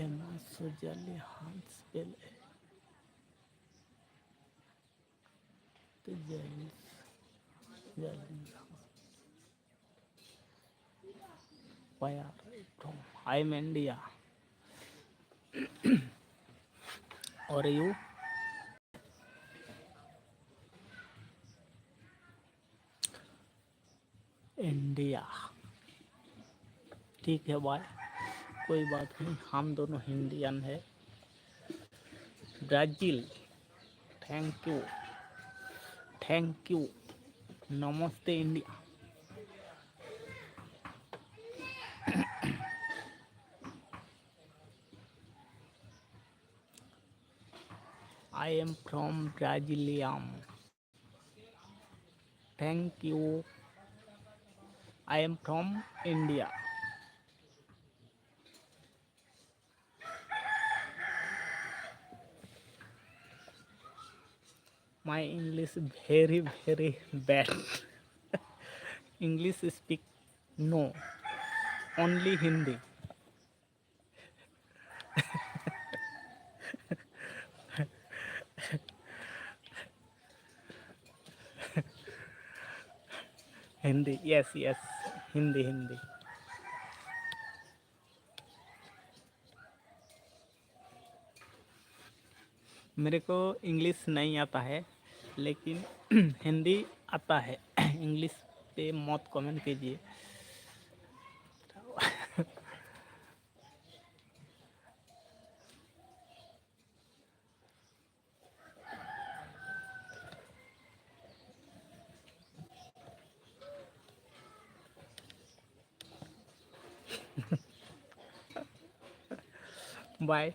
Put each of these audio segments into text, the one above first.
Demasojali Hans Pele the Jails Jali. Why are you from? I'm India. Or you? India. ठीक है भाई, कोई बात नहीं, हम दोनों इंडियन है। Brazil. Thank you, thank you. नमस्ते इंडिया। आई एम फ्रॉम ब्राज़ीलियम। Thank you. I am from India. My English very very bad. English speak no, only Hindi. Hindi, yes yes, Hindi Hindi. मेरे को इंग्लिश नहीं आता है, लेकिन हिंदी आता है। इंग्लिश पे मत कमेंट कीजिए। बाय।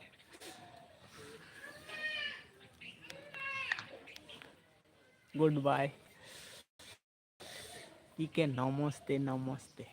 Good bye. ठीक है, नमस्ते नमस्ते।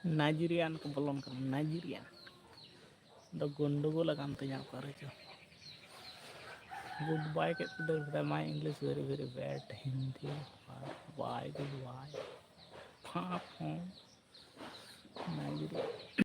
नाइजीरियन को बोलन कर नाइजीरियन द गंडगोल अकान तिया करे चो गुड बाय के दर my English very very bad Hindi bye good bye पाप नाइजीरिया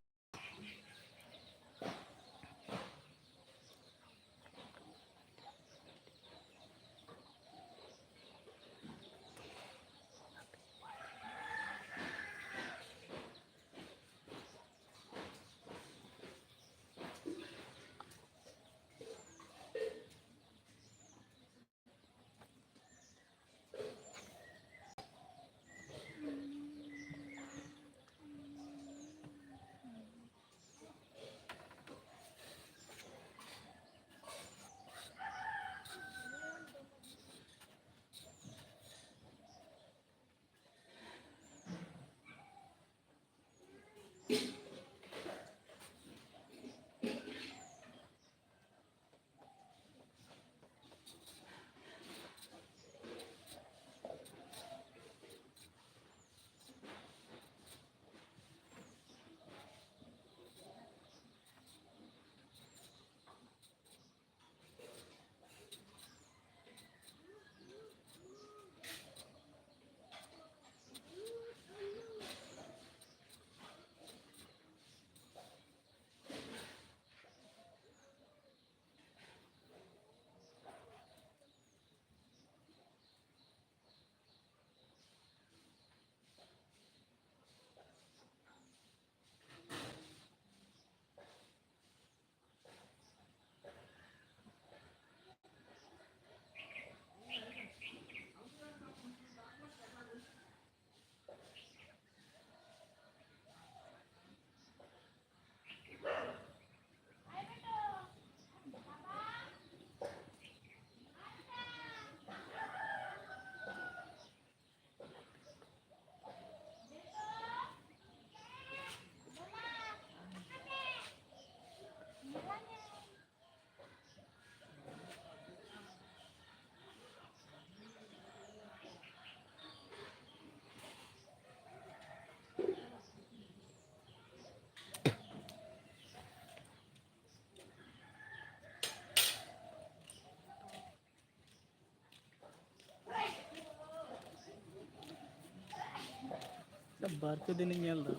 बारके दिन नेलदा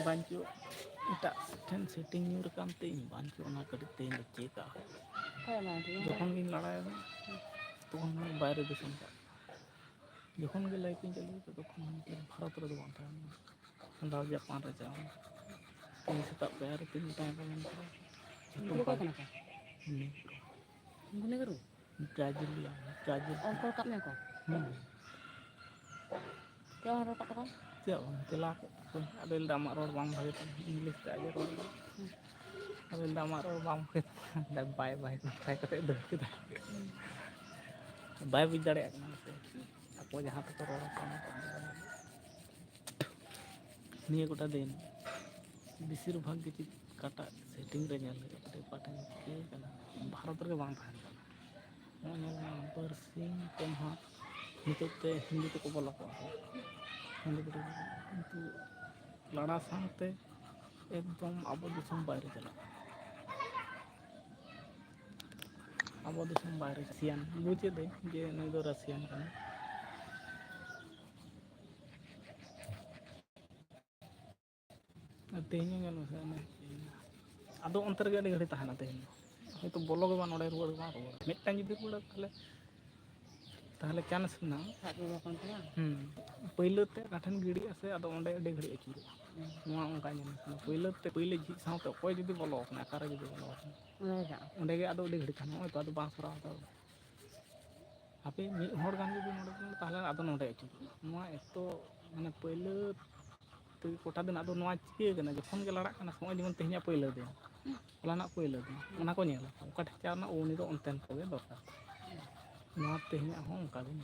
बांचो इटा ठेन सेटिंग न्यूर कामते बांचो ना कड़ी तेन चेका जखन गिन लड़ाया तखन बाहरे दिसम का जखन गे लाइफ इन चलू तखन भारत रे बान था अंदाज जापान रे जाओ तीन सेता पैर तीन टाइम को मन Buka kenapa? Bukan negara. Brazil Brazil Kau kapnya kau. Kau harus tak kau. Siap, telak. Ada damak roh bang bagi English aja roh. Ada damak roh bang bagi dan bye bye. Saya kata itu kita. Bye bicara ya kan. Aku jahat tu roh sama. Ni aku tak den. Bisir bhag gitu kata setting renyal. Kata patang ke kan. Bharat ke bang tahan. Mau bersing temha. Itu teh Hindi tu kau bolak apa. Hindi tu itu लड़ा साथ एकदम अब दिसम बाहर चला अब दिसम बाहर Russian बुझे दे जे नई दो रसियन कने तेहन गन से आदो अंतर गे घड़ी तहना तेहन तो बोलो गे बान ओडे रुवाड़ बा रुवाड़ मिटटां जुदी रुवाड़ ताहले चांस ना पहले ते काठन गिड़ी से आदो ओंडे अडे घड़ी अचुरो नवा ओंका नेल पहले झी साउते कोई जुदी बोलो ना आकारे जुदी बोलो ओंडे गे आदो अडे घड़ी थाना ओय तो आदो बांस सरा आदो आपे मी होड़ गान जुदी नोडे ताहले आदो नोडे अचुरो नवा एतो माने पहले तो कोटा दिन आदो नवा चिके कना जखन गे लड़ा कना समय जेमन तेहनिया पहले दिन ओलाना पहले दिन ओना को नेला ओका ठेचारना उनी दो ओनतेन कोगे दरकार नवा तेहनिया हो ओंका दिन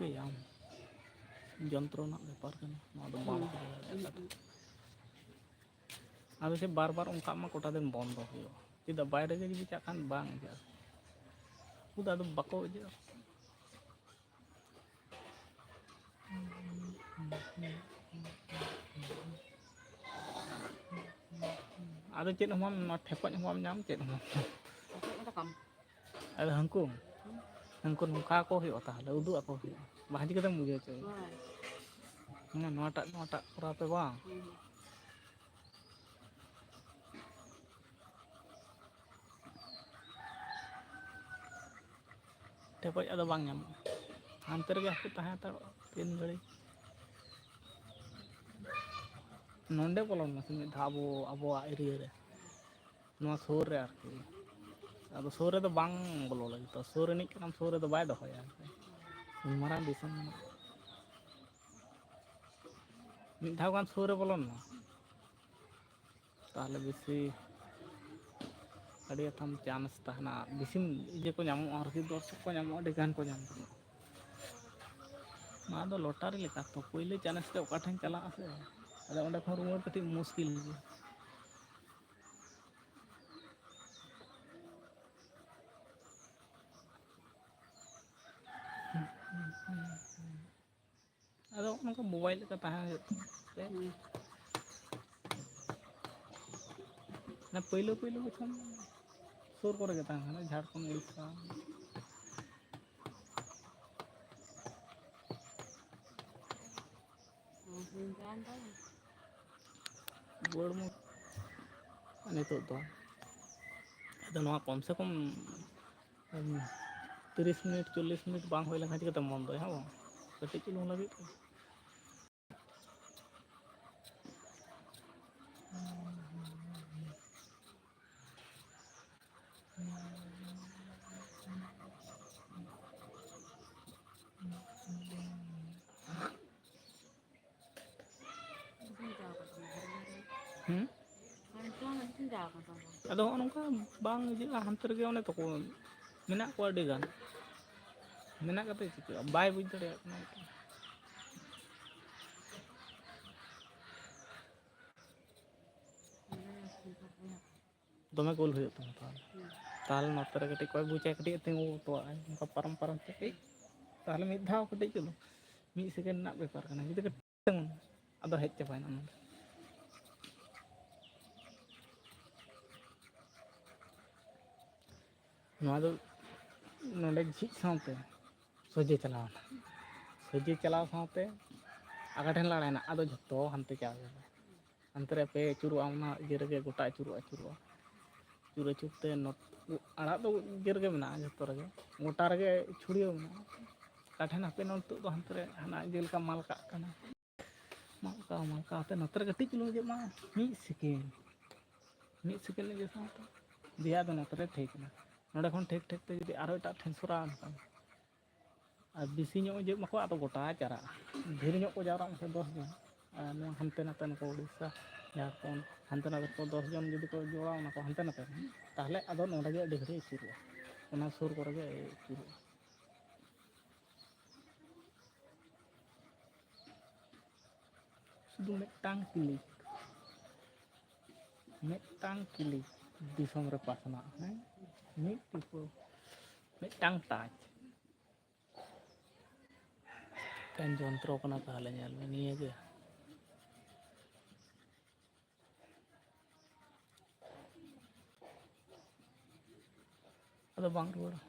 चिकेयाम যন্ত্রণা ব্যাপার কেন আদো সে বারবার অঙ্কা মা কোটা দিন বন্ধ হইও Tidak bayar aja dibicarakan bang ya. Udah ada bako aja. Ada cek nomor not hebat nomor nyam cek nomor. Ada kam. Ada hangkung. Hangkung muka aku hiu tah, ada udu aku hiu. Bahaji kita muja cuy. Notak berapa bang? Dapat ada bang nyam. Hampir gak aku tahan tak tin gari. Nonde bolon masih mid abo area re. Nua sur re arki. Ado sur re do bang bolo lagi to sur ni kan sur re do bay doho ya. Marang disam. Mid dhau kan sur re bolon na. Tahle bisi ᱟᱹᱰᱤ ᱟᱛᱷᱟᱢ chance ᱛᱟᱦᱮᱱᱟ ᱵᱮᱥᱤᱢ ᱤᱭᱟᱹ ᱠᱚ ᱧᱟᱢᱚᱜᱼᱟ ᱟᱨᱠᱤ ᱫᱚᱨᱥᱚᱠ ᱠᱚ ᱧᱟᱢᱚᱜᱼᱟ ᱟᱹᱰᱤ ᱜᱟᱱ ᱠᱚ ᱧᱟᱢᱚᱜᱼᱟ ᱱᱚᱣᱟ ᱫᱚ ᱞᱚᱴᱟᱨᱤ ᱞᱮᱠᱟ ᱛᱚ ᱯᱳᱭᱞᱳ ᱪᱟᱱᱥ ᱛᱮ ᱚᱠᱟ ᱴᱷᱮᱱ ᱪᱟᱞᱟᱜ ᱟᱥᱮ ᱟᱫᱚ ᱚᱸᱰᱮ ᱠᱷᱚᱱ ᱨᱩᱣᱟᱹᱲ ᱠᱟᱹᱴᱤᱡ ᱢᱩᱥᱠᱤᱞ ᱜᱮᱭᱟ ᱟᱫᱚ ᱚᱱᱠᱟ ᱢᱳᱵᱟᱭᱤᱞ ᱞᱮᱠᱟ ᱛᱟᱦᱮᱸ ᱦᱩᱭᱩᱜ ᱛᱟᱢᱟ ᱯᱳᱭᱞᱳ ᱵᱚᱪᱷᱚᱨ ᱥᱩᱨ ᱠᱚᱨᱮ ᱜᱮ ᱛᱟᱦᱮᱸ ᱠᱟᱱᱟ ᱡᱷᱟᱲᱠᱷᱚᱸᱰ ᱩᱲᱤᱥᱥᱟ ᱨᱩᱣᱟᱹᱲ ᱢᱟ ᱱᱤᱛᱚᱜ ᱫᱚ ᱟᱫᱚ ᱱᱚᱣᱟ ᱠᱚᱢ ᱥᱮ ᱠᱚᱢ 30 ᱢᱤᱱᱤᱴ 40 ᱢᱤᱱᱤᱴ ᱵᱟᱝ ᱦᱩᱭ ᱞᱮᱱᱠᱷᱟᱱ ᱪᱤᱠᱟᱹᱛᱮᱢ ᱵᱚᱱᱫᱚᱭᱟ ᱦᱮᱸ ᱵᱟᱝ ᱠᱟᱹᱴᱤᱡ ᱪᱩᱞᱩᱝ ᱞᱟᱹᱜᱤᱫ ᱟᱫᱚ ᱦᱚᱸᱜᱼᱚ ᱱᱚᱝᱠᱟ ᱵᱟᱝ ᱤᱭᱟᱹᱜᱼᱟ ᱦᱟᱱᱛᱮ ᱨᱮᱜᱮ ᱚᱱᱮ ᱛᱚᱠᱚ ᱢᱮᱱᱟᱜ ᱠᱚᱣᱟ ᱟᱹᱰᱤ ᱜᱟᱱ ᱢᱮᱱᱟᱜ ᱠᱟᱛᱮ ᱪᱤᱠᱟᱹᱜᱼᱟ ᱵᱟᱭ ᱵᱩᱡᱽ ᱫᱟᱲᱮᱭᱟᱜ ᱠᱟᱱᱟ ᱫᱚᱢᱮ ᱜᱳᱞ ᱦᱩᱭᱩᱜ ᱛᱟᱢᱟ ᱛᱟᱦᱚᱞᱮ ᱱᱚᱛᱮ ᱨᱮ ᱠᱟᱹᱴᱤᱡ ᱚᱠᱚᱭ ᱵᱩᱡᱟᱭ ᱠᱟᱹᱴᱤᱡ ᱛᱤᱸᱜᱩ ᱛᱚᱣᱟᱜᱼᱟᱭ ᱚᱱᱠᱟ ᱯᱟᱨᱚᱢ ᱛᱮ ᱠᱟᱹᱡ ᱛᱟᱦᱚᱞᱮ ᱢᱤᱫ ᱫᱷᱟᱣ ᱠᱟᱹᱴᱤᱡ ᱪᱩᱞᱩᱝ 1 ᱥᱮᱠᱮন্ᱰ ᱨᱮᱱᱟᱜ ᱵᱮᱯᱟᱨ ᱠᱟᱱᱟ ᱡᱩᱫᱤ ᱠᱟᱹᱴᱤᱡ ᱟᱫᱚ ᱦᱮᱡ ᱪᱟᱵᱟᱭᱮᱱᱟ ᱚᱱᱟ ᱱᱚᱣᱟ ᱫᱚ ᱱᱚᱰᱮ ᱡᱷᱤᱡ ᱥᱟᱶᱛᱮ ᱥᱚᱡᱷᱮ ᱪᱟᱞᱟᱣᱮᱱᱟ ᱥᱚᱡᱷᱮ ᱪᱟᱞᱟᱣ ᱥᱟᱶᱛᱮ ᱟᱠᱟ ᱴᱷᱮᱱ ᱞᱟᱲᱟᱭᱮᱱᱟ ᱟᱫᱚ ᱡᱷᱚᱛᱚ ᱦᱟᱱᱛᱮ ᱪᱟᱣ ᱦᱟᱱᱛᱮ ᱨᱮ ᱯᱮ ᱟᱹᱪᱩᱨᱚᱜᱼᱟ ᱚᱱᱟ ᱤᱭᱟᱹ ᱨᱮᱜᱮ ᱜᱚᱴᱟ ᱟᱹᱪᱩᱨᱚᱜᱼᱟ ᱟᱹᱪᱩᱨ ᱛᱮ ᱟᱲᱟᱜ ᱫᱚ ᱤᱭᱟᱹ ᱨᱮᱜᱮ ᱢᱮᱱᱟᱜᱼᱟ ᱡᱷᱚᱛᱚ ᱨᱮᱜᱮ ᱜᱚᱴᱟ ᱨᱮᱜᱮ ᱪᱷᱩᱲᱭᱟᱹᱣ ᱢᱮᱱᱟᱜᱼᱟ ᱚᱠᱟ ᱴᱷᱮᱱ ᱦᱟᱯᱮ ᱱᱤᱛᱚᱜ ᱫᱚ ᱦᱟᱱᱛᱮ ᱨᱮ ᱦᱟᱱᱟ ᱤᱭᱟᱹ ᱞᱮᱠᱟ ᱢᱟᱞ ᱠᱟᱜ ᱠᱟᱱᱟ ᱢᱟᱞᱠᱟᱣ ᱛᱮ ᱱᱚᱛᱮ ᱨᱮ ᱠᱟᱹᱴᱤᱡ ᱪᱩᱞᱩᱝ ᱤᱭᱟᱹᱜ ᱢᱟ 1 ᱥᱮᱠᱮন্ᱰ 1 ᱥᱮᱠᱮন্ᱰ ᱤᱭᱟᱹ ᱥᱟᱶᱛᱮ ᱫᱮᱭᱟ ᱫᱚ ᱱᱚᱛᱮ ᱨᱮ ᱴᱷᱤᱠ ᱮᱱᱟ ᱱᱚᱰᱮ ᱠᱷᱚᱱ ᱴᱷᱤᱠ ᱛᱮ ᱡᱩᱫᱤ ᱟᱨᱚ ᱮᱴᱟᱜ ᱴᱷᱮᱱ ᱥᱚᱨᱟᱣ ᱮᱱᱠᱷᱟᱱ ᱟᱨ ᱵᱮᱥᱤ ᱧᱚᱜ ᱤᱭᱟᱹᱜ ᱢᱟᱠᱚ ᱟᱫᱚ ᱜᱚᱴᱟ ᱪᱟᱨᱟᱜᱼᱟ ᱰᱷᱮᱨ ᱧᱚᱜ ᱠᱚ ᱡᱟᱣᱨᱟᱜ ᱢᱟᱥᱮ 10 ᱡᱚᱱ ᱟᱨ ᱱᱚᱣᱟ ᱦᱟᱱᱛᱮ ᱱᱟᱛᱮ ᱱᱩᱠᱩ ᱩᱲᱤᱥᱥᱟ ᱡᱷᱟᱲᱠᱷᱚᱸᱰ ᱦᱟᱱᱛᱮ ᱱᱟᱛᱮ ᱠᱚ 10 ᱡᱚᱱ ᱡᱩᱫᱤ ᱠᱚ ᱡᱚᱲᱟᱣ ᱮᱱᱟ ᱠᱚ ᱦᱟᱱᱛᱮ ᱱᱟᱛᱮ ᱛᱟᱦᱚᱞᱮ ᱟᱫᱚ ᱱᱚᱰᱮ ᱜᱮ ᱟᱹᱰᱤ ᱜᱷᱟᱹᱲᱤᱡ ᱟᱹᱪᱩᱨᱚᱜᱼᱟ ᱚᱱᱟ ᱥᱩᱨ ᱠᱚᱨᱮ ᱜᱮ ᱟᱹᱪᱩᱨᱚᱜᱼᱟ ᱥᱩᱫᱷᱩ ᱢᱤᱫᱴᱟᱝ ᱠᱞᱤᱠ ᱫᱤᱥᱚᱢ ᱨᱮ ᱯᱟᱥᱱᱟᱜᱼᱟ ᱦᱮᱸ ᱢᱤᱫ ᱴᱤᱯᱟᱹ ᱢᱤᱫᱴᱟᱝ ᱴᱟᱪ ᱢᱤᱫᱴᱟᱝ ᱡᱚᱱᱛᱨᱚ ᱠᱟᱱᱟ ᱛᱟᱦᱚᱞᱮ ᱧᱮᱞ ᱢᱮ ᱱᱤᱭᱟᱹᱜᱮ ᱟᱫᱚ ᱵᱟᱝ ᱨᱩᱣᱟᱹᱲᱟ